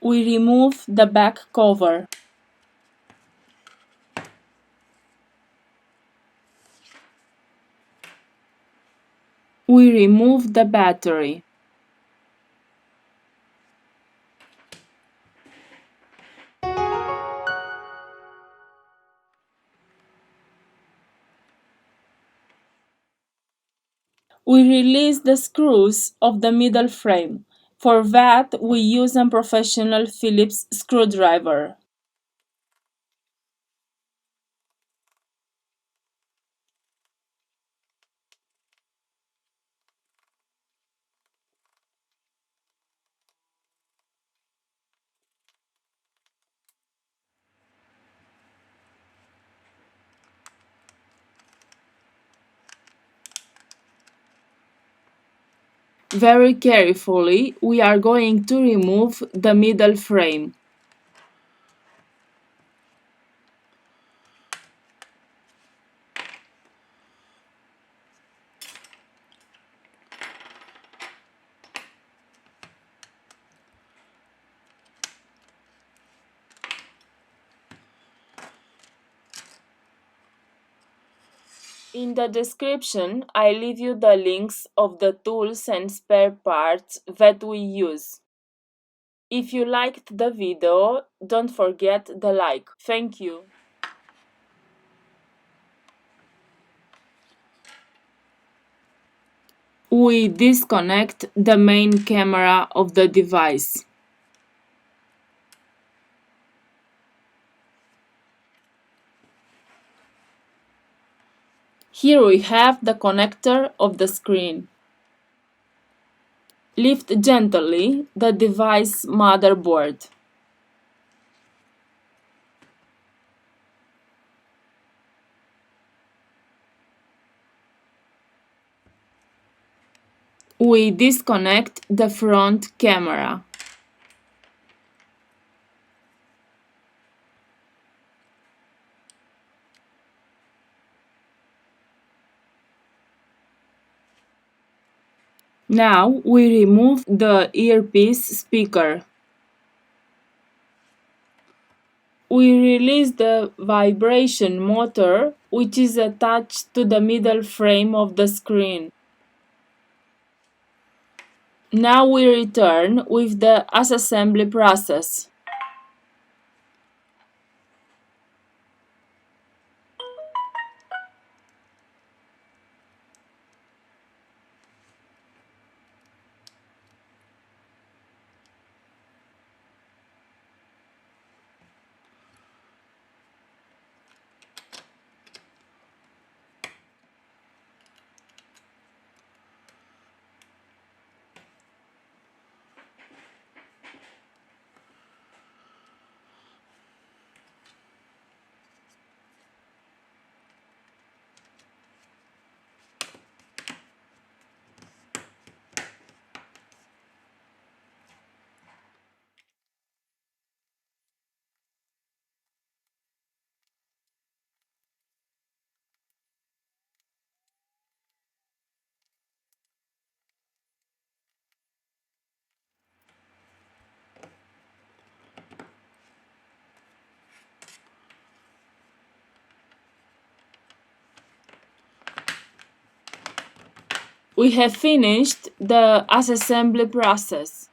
we remove the back cover. We remove the battery. We release the screws of the middle frame. For that, we use a professional Phillips screwdriver. Very carefully, we are going to remove the middle frame. In the description, I leave you the links of the tools and spare parts that we use. If you liked the video, don't forget the like. Thank you. We disconnect the main camera of the device. Here we have the connector of the screen. Lift gently the device motherboard. We disconnect the front camera. Now we remove the earpiece speaker. We release the vibration motor, which is attached to the middle frame of the screen. Now we return with the disassembly process. We have finished the assembly process.